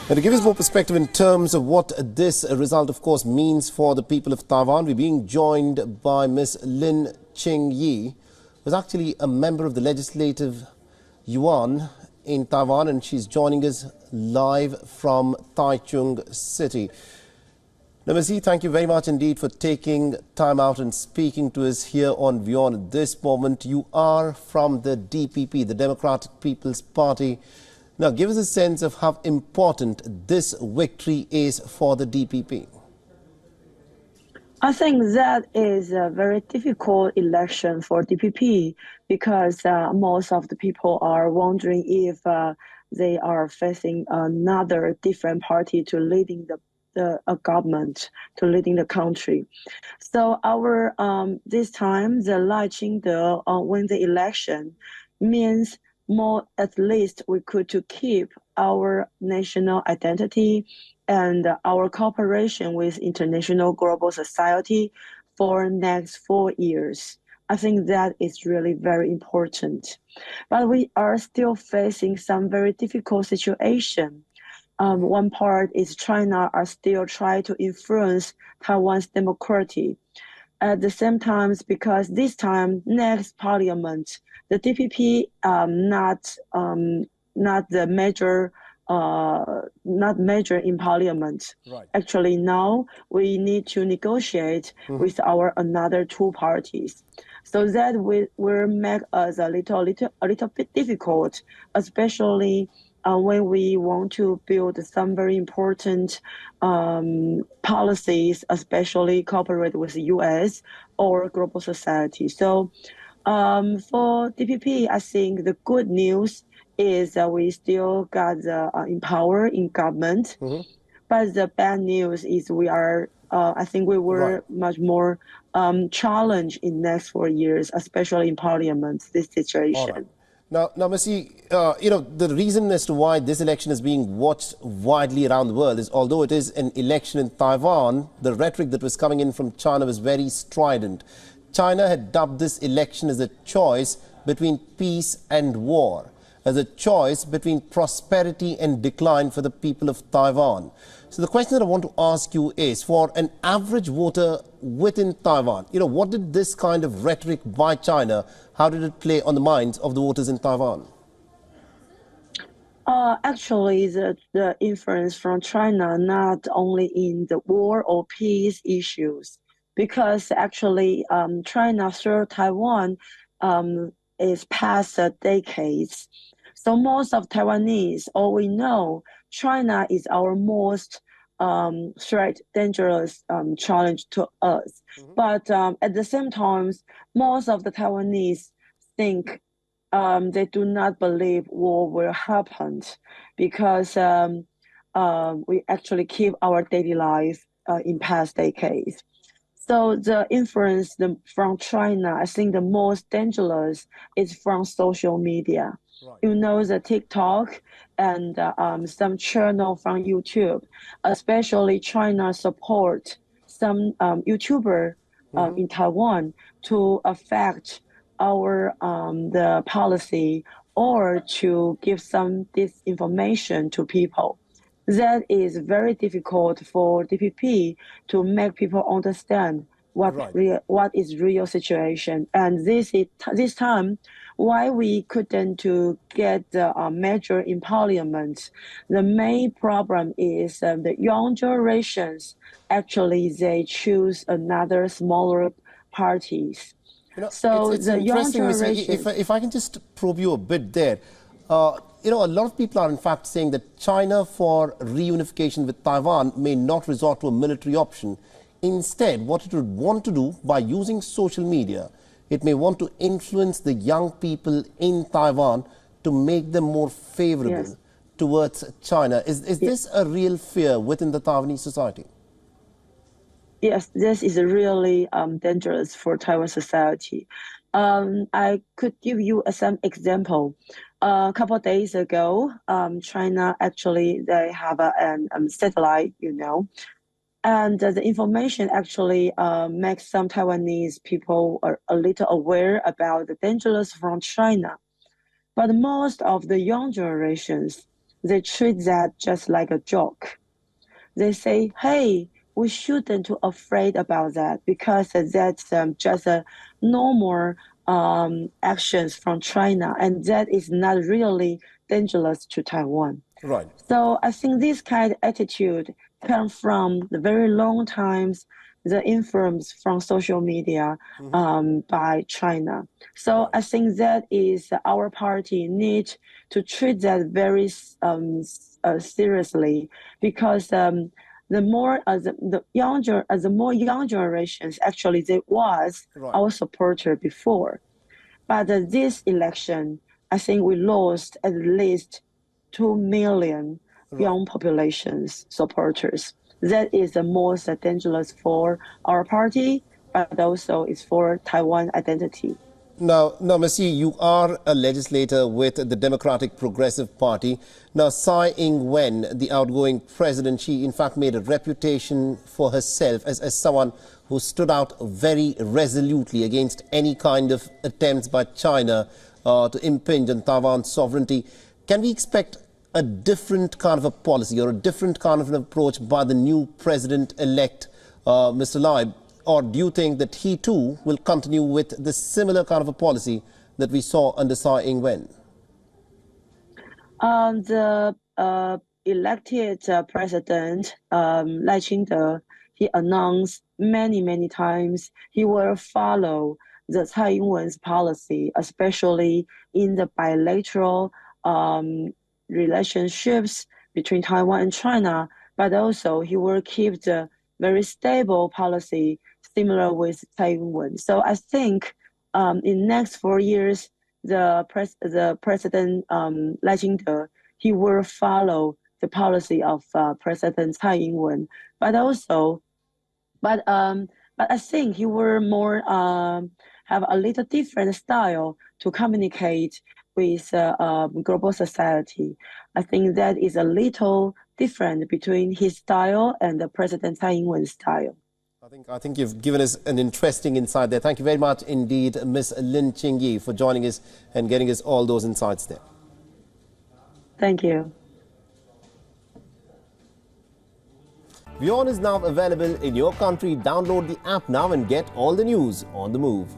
And to give us more perspective in terms of what this result, of course, means for the people of Taiwan, we're being joined by Ms. Lin Ching-yi, who's actually a member of the legislative yuan in Taiwan, and she's joining us live from Taichung City. Now, Ms. Yi, thank you very much indeed for taking time out and speaking to us here on WION at this moment. You are from the DPP, the Democratic People's Party. Now, give us a sense of how important this victory is for the DPP. I think that is a very difficult election for DPP because most of the people are wondering if they are facing another different party to leading a government, to leading the country. So our this time the Lai Ching-te win the election means more, at least we could to keep our national identity and our cooperation with international global society for next 4 years. I think that is really very important. But we are still facing some very difficult situation. One part is China are still trying to influence Taiwan's democracy. At the same time, because this time, next parliament, the DPP not the major, not major in parliament. Right. Actually, now we need to negotiate with our another two parties. So that will make us a little bit difficult, especially when we want to build some very important policies, especially cooperate with the US or global society. So for DPP, I think the good news is that we still got in power in government. But the bad news is we are, I think we were much more challenged in next 4 years, especially in parliament, this situation. Now, Ms. Yi, the reason as to why this election is being watched widely around the world is, although it is an election in Taiwan, the rhetoric that was coming in from China was very strident. China had dubbed this election as a choice between peace and war, as a choice between prosperity and decline for the people of Taiwan. So the question that I want to ask you is, for an average voter within Taiwan, what did this kind of rhetoric by China, how did it play on the minds of the voters in Taiwan? Actually, the influence from China not only in the war or peace issues, because actually China through Taiwan is past decades. So most of Taiwanese, all we know, China is our most threat, dangerous challenge to us. But at the same time, most of the Taiwanese think they do not believe war will happen because we actually keep our daily life in past decades. So the influence from China, I think the most dangerous is from social media. Right. The TikTok and some channel from YouTube, especially China support some YouTuber in Taiwan to affect our the policy or to give some disinformation to people. That is very difficult for DPP to make people understand what is real situation. And this time, why we couldn't to get the measure in parliament, the main problem is the young generations, actually they choose another smaller parties. So it's the young interesting, generation. if I can just probe you a bit there. A lot of people are in fact saying that China, for reunification with Taiwan, may not resort to a military option. Instead, what it would want to do by using social media, it may want to influence the young people in Taiwan to make them more favorable towards China. Is this a real fear within the Taiwanese society? Yes, this is really dangerous for Taiwan society. I could give you some example. A couple of days ago, China actually, they have a satellite, and the information actually makes some Taiwanese people a little aware about the dangers from China. But most of the young generations, they treat that just like a joke. They say, hey, we shouldn't be afraid about that because that's just a normal actions from China, and that is not really dangerous to Taiwan. Right. So I think this kind of attitude comes from the very long times, the influence from social media by China. So Right. I think that is our party need to treat that very seriously because the more the more young generations actually they was Right. our supporter before. But this election, I think we lost at least 2 million Right. young populations supporters. That is the most dangerous for our party, but also is for Taiwan identity. Now, Messi, you are a legislator with the Democratic Progressive Party. Now, Tsai Ing-wen, the outgoing president, she in fact made a reputation for herself as someone who stood out very resolutely against any kind of attempts by China to impinge on Taiwan's sovereignty. Can we expect a different kind of a policy or a different kind of an approach by the new president-elect, Mr. Lai? Or do you think that he too will continue with the similar kind of a policy that we saw under Tsai Ing-wen? The elected president, Lai Ching-te, he announced many times he will follow the Tsai Ing-wen's policy, especially in the bilateral relationships between Taiwan and China, but also he will keep the very stable policy similar with Taiwan. So I think in next 4 years, the president Lai Ching-te, he will follow the policy of President Tsai Ing-wen, but also, but I think he will more have a little different style to communicate with global society. I think that is a little different between his style and the President Tsai Ing-wen's style. I think you've given us an interesting insight there. Thank you very much indeed, Ms. Lin Ching-yi, for joining us and getting us all those insights there. Thank you. WION is now available in your country. Download the app now and get all the news on the move.